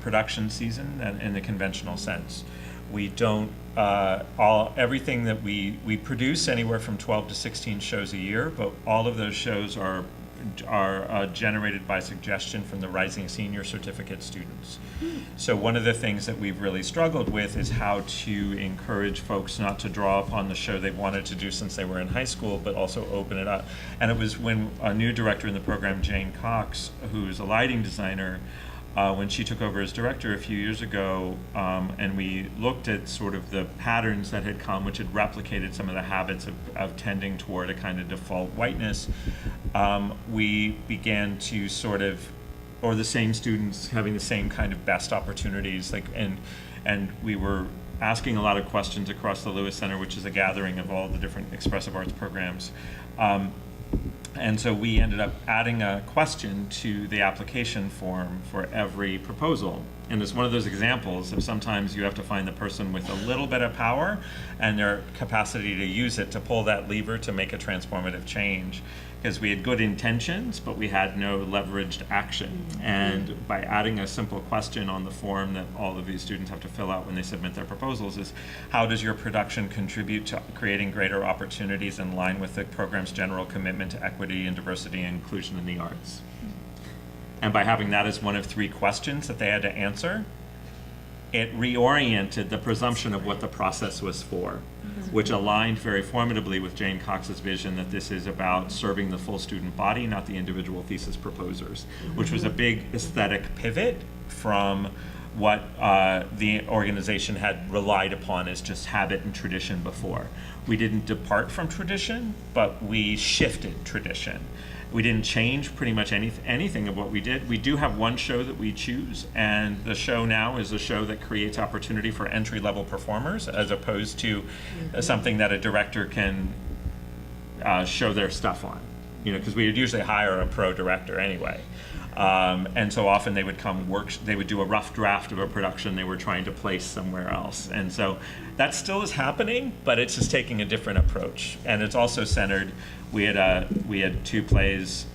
B: production season in the conventional sense. We don't everything that we produce anywhere from 12 to 16 shows a year, but all of those shows are generated by suggestion from the rising senior certificate students. So one of the things that we've really struggled with is how to encourage folks not to draw upon the show they wanted to do since they were in high school, but also open it up. And it was when a new director in the program, Jane Cox, who's a lighting designer, when she took over as director a few years ago, and we looked at sort of the patterns that had come, which had replicated some of the habits of tending toward a kind of default whiteness, we began to sort of, or the same students having the same kind of best opportunities, and we were asking a lot of questions across the Lewis Center, which is a gathering of all the different expressive arts programs. And so we ended up adding a question to the application form for every proposal. And it's one of those examples of sometimes you have to find the person with a little bit of power and their capacity to use it to pull that lever to make a transformative change. Because we had good intentions, but we had no leveraged action. And by adding a simple question on the form that all of these students have to fill out when they submit their proposals is, how does your production contribute to creating greater opportunities in line with the program's general commitment to equity and diversity and inclusion in the arts? And by having that as one of 3 questions that they had to answer, it reoriented the presumption of what the process was for, which aligned very formidably with Jane Cox's vision that this is about serving the full student body, not the individual thesis proposers, which was a big aesthetic pivot from what the organization had relied upon as just habit and tradition before. We didn't depart from tradition, but we shifted tradition. We didn't change pretty much anything of what we did. We do have one show that we choose, and the show now is a show that creates opportunity for entry-level performers as opposed to something that a director can show their stuff on. You know, because we would usually hire a pro director anyway. And so often they would they would do a rough draft of a production they were trying to place somewhere else. And so that still is happening, but it's just taking a different approach. And it's also centered, we had 2 plays,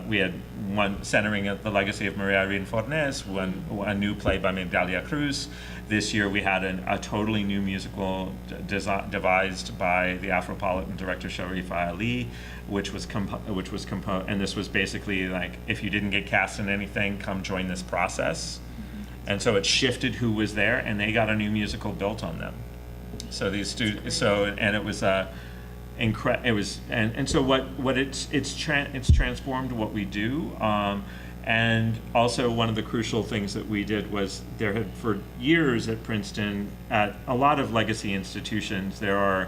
B: we had one centering the legacy of Maria Irene Fornes, a new play by Migdalia Cruz. This year we had a totally new musical devised by the Afropolitan director Sharifa Ali, which was composed, and this was basically like, if you didn't get cast in anything, come join this process. And so it shifted who was there, and they got a new musical built on them. So these students, and it was so it's transformed what we do. And also one of the crucial things that we did was there had for years at Princeton, at a lot of legacy institutions, there are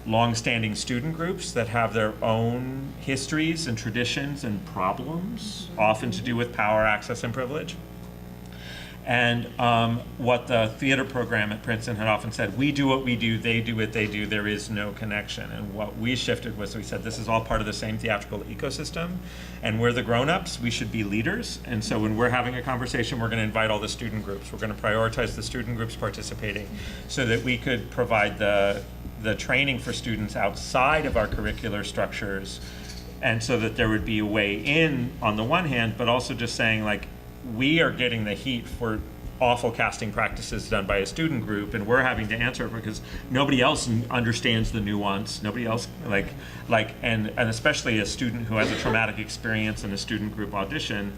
B: long-standing student groups that have their own histories and traditions and problems, often to do with power, access, and privilege. And what the theater program at Princeton had often said, we do what we do, they do what they do, there is no connection. And what we shifted was we said, this is all part of the same theatrical ecosystem, and we're the grown-ups, we should be leaders. And so when we're having a conversation, we're going to invite all the student groups. We're going to prioritize the student groups participating so that we could provide the training for students outside of our curricular structures, and so that there would be a way in on the one hand, but also just saying, like, we are getting the heat for awful casting practices done by a student group, and we're having to answer it because nobody else understands the nuance. Nobody else and especially a student who has a traumatic experience in a student group audition,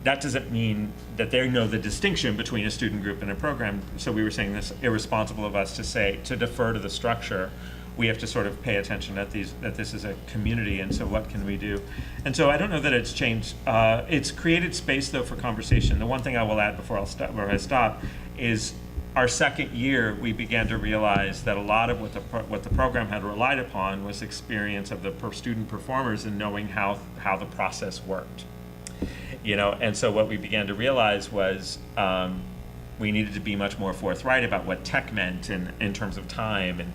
B: that doesn't mean that they know the distinction between a student group and a program. So we were saying this irresponsible of us to defer to the structure. We have to sort of pay attention that this is a community, and so what can we do? And so I don't know that it's changed. It's created space, though, for conversation. The one thing I will add before I stop is our second year, we began to realize that a lot of what the program had relied upon was experience of the student performers and knowing how the process worked. And so what we began to realize was we needed to be much more forthright about what tech meant in terms of time, and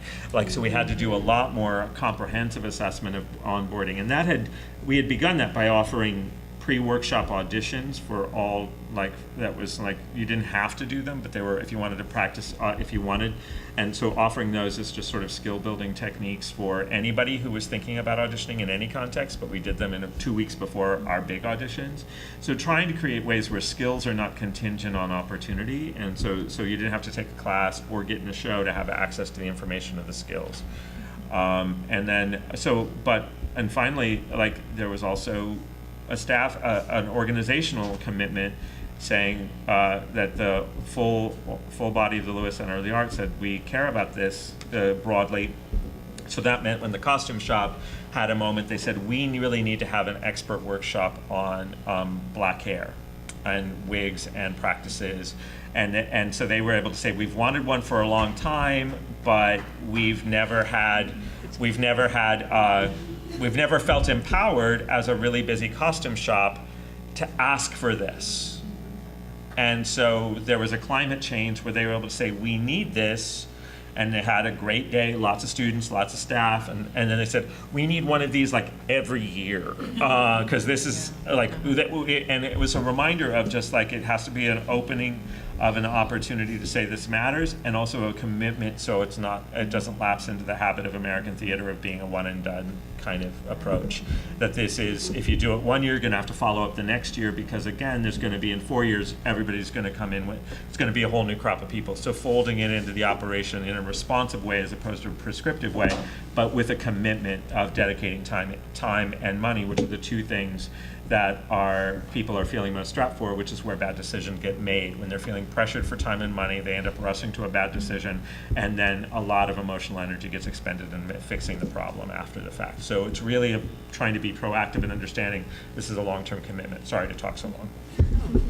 B: so we had to do a lot more comprehensive assessment of onboarding, and we had begun that by offering pre-workshop auditions for all, that was you didn't have to do them, but they were if you wanted to practice, if you wanted. And so offering those as just sort of skill building techniques for anybody who was thinking about auditioning in any context, but we did them in 2 weeks before our big auditions. So trying to create ways where skills are not contingent on opportunity, and so you didn't have to take a class or get in a show to have access to the information of the skills. And finally, there was also an organizational commitment saying that the full body of the Lewis Center of the Arts said, we care about this broadly. So that meant when the costume shop had a moment, they said, we really need to have an expert workshop on black hair and wigs and practices. And so they were able to say, we've wanted one for a long time, but we've never felt empowered as a really busy costume shop to ask for this. And so there was a climate change where they were able to say, we need this, and they had a great day, lots of students, lots of staff, and then they said, we need one of these every year, because this is and it was a reminder of just it has to be an opening of an opportunity to say this matters, and also a commitment so it doesn't lapse into the habit of American theater of being a one and done kind of approach. That this is, if you do it 1 year, you're going to have to follow up the next year, because again, there's going to be in 4 years, everybody's going to come in with, it's going to be a whole new crop of people. So folding it into the operation in a responsive way as opposed to a prescriptive way, but with a commitment of dedicating time and money, which are the two things that people are feeling most strapped for, which is where bad decisions get made. When they're feeling pressured for time and money, they end up rushing to a bad decision, and then a lot of emotional energy gets expended in fixing the problem after the fact. So it's really trying to be proactive and understanding this is a long-term commitment. Sorry to talk so long.
D: Oh,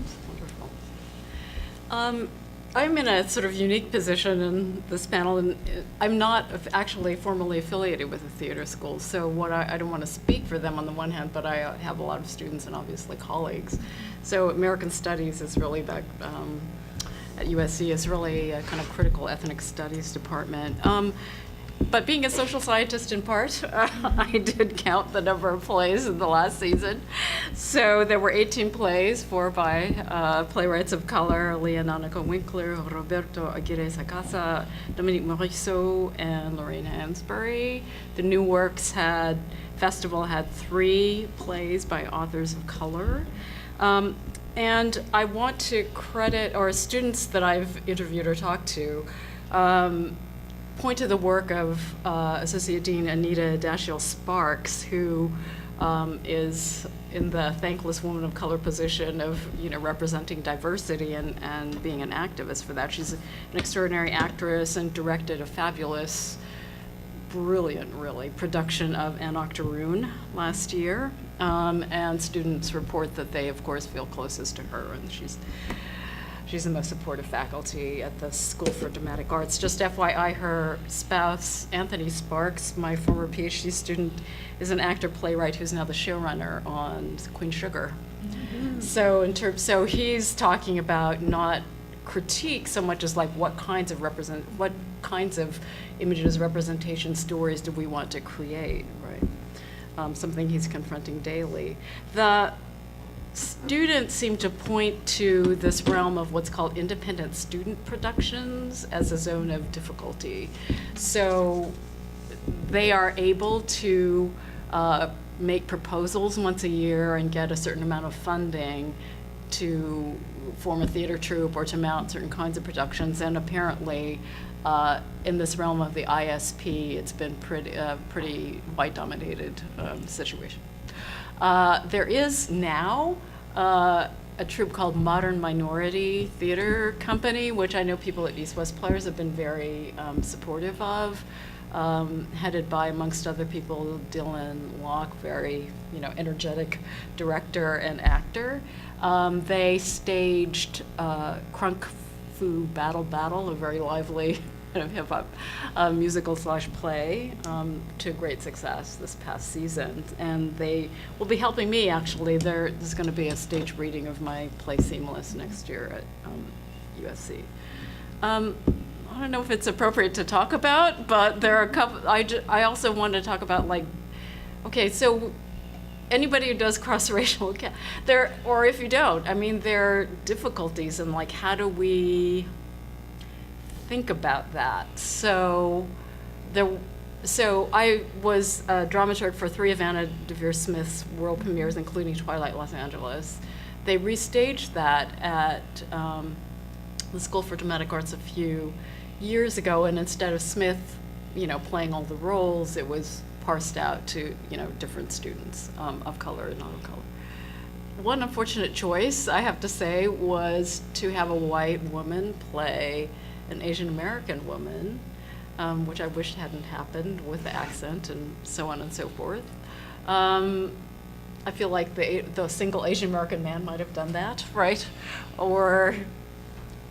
D: wonderful. I'm in a sort of unique position in this panel, and I'm not actually formally affiliated with a theater school, so I don't want to speak for them on the one hand, but I have a lot of students and obviously colleagues. So American Studies is really at USC is really a kind of critical ethnic studies department. But being a social scientist in part, I did count the number of plays in the last season. So there were 18 plays, 4 by playwrights of color, Leonardo Winkler, Roberto Aguirre Sacasa, Dominique Morisseau, and Lorraine Hansberry. The New Works Festival had 3 plays by authors of color. And I want to credit, or students that I've interviewed or talked to, point to the work of Associate Dean Anita Dashiell Sparks, who is in the thankless woman of color position of, representing diversity and being an activist for that. She's an extraordinary actress and directed a fabulous, brilliant, really, production of An Octoroon last year. And students report that they, of course, feel closest to her, and she's the most supportive faculty at the School for Dramatic Arts. Just FYI, her spouse, Anthony Sparks, my former PhD student, is an actor-playwright who's now the showrunner on Queen Sugar. Mm-hmm. So he's talking about not critique so much as like what kinds of images, representation, stories do we want to create, right? Something he's confronting daily. The students seem to point to this realm of what's called independent student productions as a zone of difficulty. So they are able to make proposals once a year and get a certain amount of funding to form a theater troupe or to mount certain kinds of productions. And apparently, in this realm of the ISP, it's been pretty white-dominated situation. There is now a troupe called Modern Minority Theater Company, which I know people at East West Players have been very supportive of, headed by, amongst other people, Dylan Locke, very energetic director and actor. They staged Crunk Fu Battle, a very lively kind of hip-hop musical/play to great success this past season. And they will be helping me, actually. There's going to be a stage reading of my play Seamless next year at USC. I don't know if it's appropriate to talk about, but there are a couple. I also want to talk about, okay, so anybody who does cross-racial, or if you don't, I mean, there are difficulties in how do we think about that. So I was a dramaturg for 3 of Anna Deavere Smith's world premieres, including Twilight Los Angeles. They restaged that at the School for Dramatic Arts a few years ago, and instead of Smith, playing all the roles, it was parsed out to, different students of color and not of color. One unfortunate choice, I have to say, was to have a white woman play an Asian American woman, which I wish hadn't happened with the accent and so on and so forth. I feel like the single Asian American man might have done that, right? Or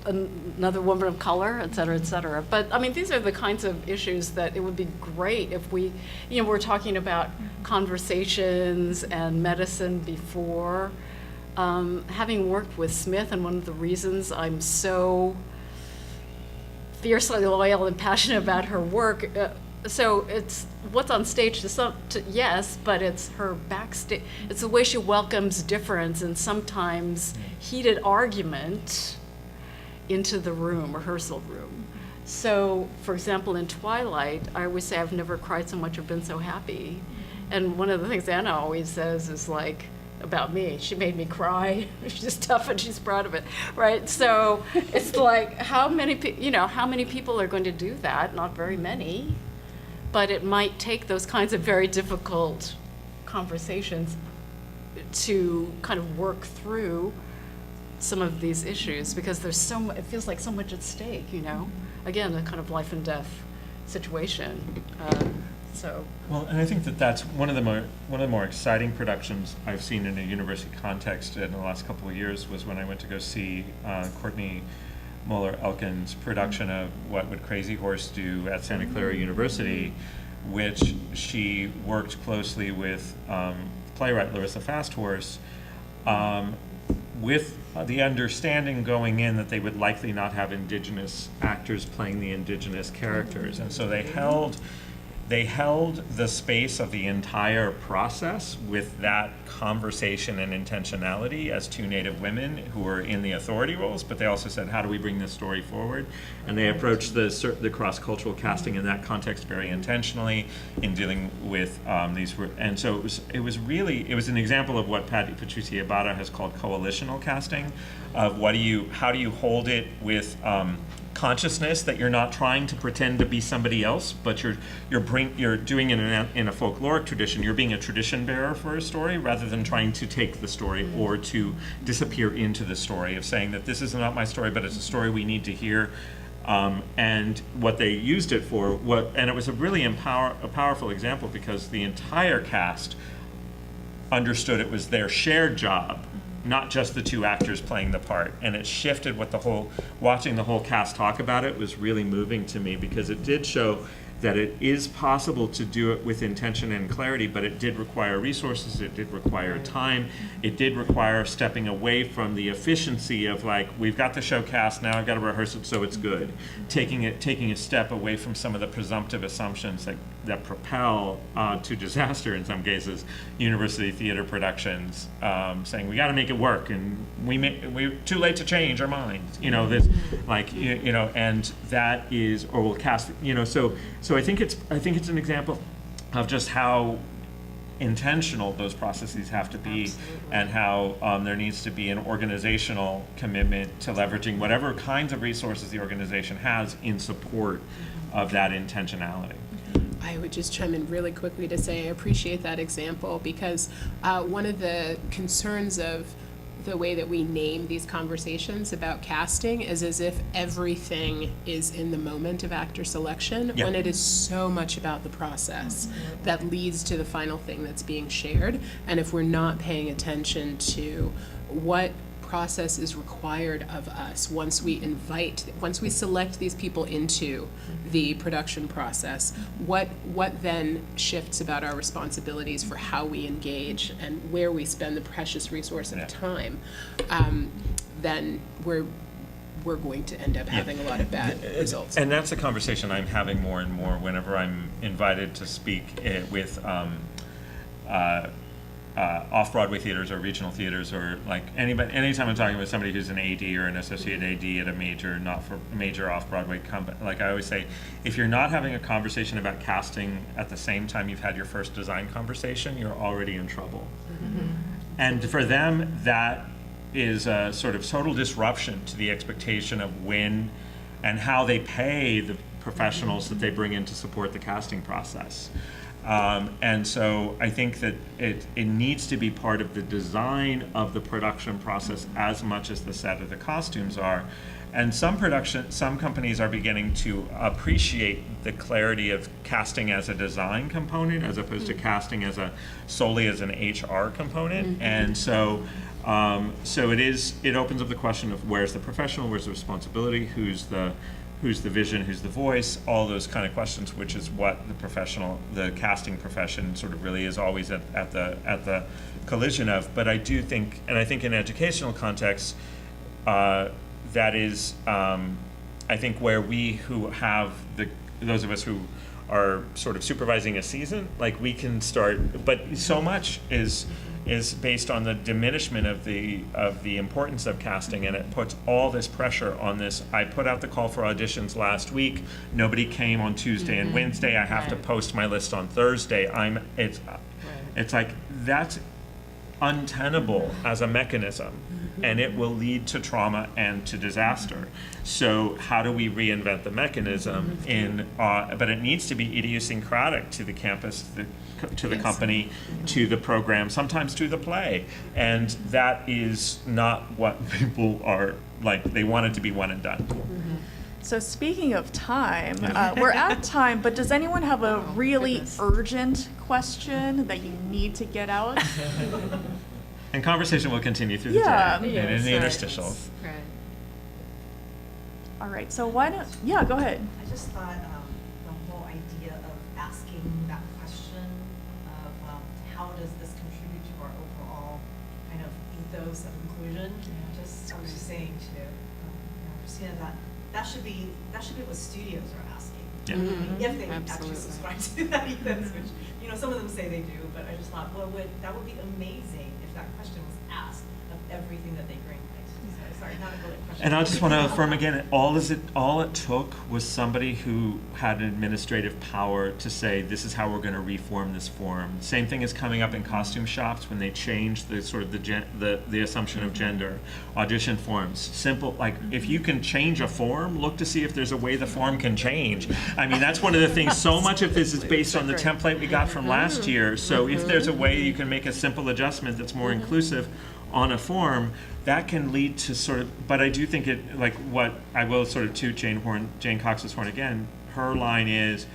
D: another woman of color, et cetera, et cetera. But I mean, these are the kinds of issues that it would be great if we, we're talking about conversations and medicine before. Having worked with Smith, and one of the reasons I'm so fiercely loyal and passionate about her work, so it's what's on stage yes, but it's her backstage. It's the way she welcomes difference and sometimes heated argument into the rehearsal room. So, for example, in Twilight, I always say I've never cried so much or been so happy. And one of the things Anna always says is about me, she made me cry. She's tough and she's proud of it, right? So it's how many people are going to do that? Not very many, but it might take those kinds of very difficult conversations to kind of work through some of these issues, because there's it feels like so much at stake, Again, a kind of life and death situation.
B: Well, and I think that's one of the more exciting productions I've seen in a university context in the last couple of years was when I went to go see Courtney Muller-Elkin's production of What Would Crazy Horse Do at Santa Clara University, which she worked closely with playwright Larissa Fasthorse, with the understanding going in that they would likely not have indigenous actors playing the indigenous characters. And so they held the space of the entire process with that conversation and intentionality as 2 Native women who were in the authority roles, but they also said, how do we bring this story forward? And they approached the cross-cultural casting in that context very intentionally in dealing with these. And so it was an example of what Patricia Ibarra has called coalitional casting, of how do you hold it with consciousness, that you're not trying to pretend to be somebody else, but you're doing it in a folkloric tradition. You're being a tradition bearer for a story rather than trying to take the story or to disappear into the story, of saying that this is not my story, but it's a story we need to hear. And what they used it for, and it was a really powerful example, because the entire cast understood it was their shared job, not just the two actors playing the part. And it shifted watching the whole cast talk about it was really moving to me, because it did show that it is possible to do it with intention and clarity, but it did require resources, it did require time, it did require stepping away from the efficiency of, like, we've got the show cast, now I've got to rehearse it so it's good. Taking a step away from some of the presumptive assumptions that propel to disaster in some cases, university theater productions, saying we got to make it work, and we're too late to change our minds, this, like, and that is, or we'll cast, so I think it's an example of just how intentional those processes have to be.
D: Absolutely.
B: And how there needs to be an organizational commitment to leveraging whatever kinds of resources the organization has in support of that intentionality.
C: I would just chime in really quickly to say I appreciate that example, because one of the concerns of the way that we name these conversations about casting is as if everything is in the moment of actor selection,
B: Yeah.
C: when it is so much about the process that leads to the final thing that's being shared. And if we're not paying attention to what process is required of us once we select these people into the production process, what then shifts about our responsibilities for how we engage and where we spend the precious resource of time, then we're going to end up having a lot of bad results.
B: And that's a conversation I'm having more and more whenever I'm invited to speak with off-Broadway theaters or regional theaters, or like anytime I'm talking with somebody who's an AD or an associate AD at a major off-Broadway company. Like I always say, if you're not having a conversation about casting at the same time you've had your first design conversation, you're already in trouble. Mm-hmm. And for them, that is a sort of total disruption to the expectation of when and how they pay the professionals that they bring in to support the casting process. And so I think that it needs to be part of the design of the production process as much as the set of the costumes are. And some companies are beginning to appreciate the clarity of casting as a design component as opposed to casting solely as an HR component. Mm-hmm. And so it opens up the question of where's the professional, where's the responsibility, who's the vision, who's the voice, all those kind of questions, which is what the casting profession sort of really is always at the collision of. But I do think, and I think in educational contexts, that is, I think where we who have those of us who are sort of supervising a season, like we can start, but so much is based on the diminishment of the importance of casting, and it puts all this pressure on this. I put out the call for auditions last week. Nobody came on Tuesday and Wednesday. I have to post my list on Thursday. It's like that's untenable as a mechanism, and it will lead to trauma and to disaster. So how do we reinvent the mechanism but it needs to be idiosyncratic to the campus, to the company, to the program, sometimes to the play. And that is not what people are like. They want it to be one and done.
A: Mm-hmm. So speaking of time, we're at time, but does anyone have a really urgent question that you need to get out?
B: And conversation will continue through the day and in the interstitials.
D: Right.
A: All right, so go ahead.
E: I just thought the whole idea of asking that question of how does this contribute to our overall kind of ethos of inclusion? I was just saying to Christina that should be what studios are asking.
B: Yeah.
E: Mm-hmm. If they
D: Absolutely.
E: actually subscribe to that ethos, which some of them say they do, but I just thought, that would be amazing if that question was asked of everything that they greenlight. sorry, not a bullet question.
B: And I just want to affirm again, all it took was somebody who had administrative power to say, this is how we're going to reform this form. Same thing is coming up in costume shops when they change the sort of the assumption of gender. Audition forms, simple, like if you can change a form, look to see if there's a way the form can change. I mean, that's one of the things, so much of this is based on the template we got from last year. So if there's a way you can make a simple adjustment that's more inclusive on a form, that can lead to sort of, but I do think it, like what, I will sort of toot Jane Cox's horn again, her line is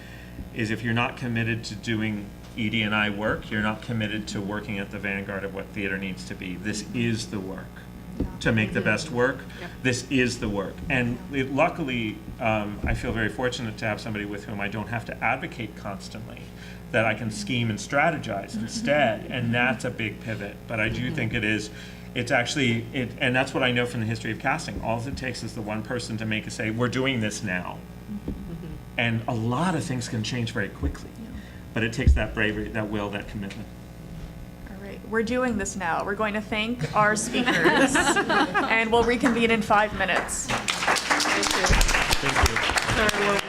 B: if you're not committed to doing ED&I work, you're not committed to working at the vanguard of what theater needs to be. This is the work. To make the best work, this is the work. And luckily, I feel very fortunate to have somebody with whom I don't have to advocate constantly, that I can scheme and strategize instead, and that's a big pivot. But I do think it's actually, and that's what I know from the history of casting. All it takes is the one person to make a say, we're doing this now. And a lot of things can change very quickly. But it takes that bravery, that will, that commitment.
A: All right, we're doing this now. We're going to thank our speakers, and we'll reconvene in 5 minutes.
D: Thank you.
B: Thank you.
D: Clara,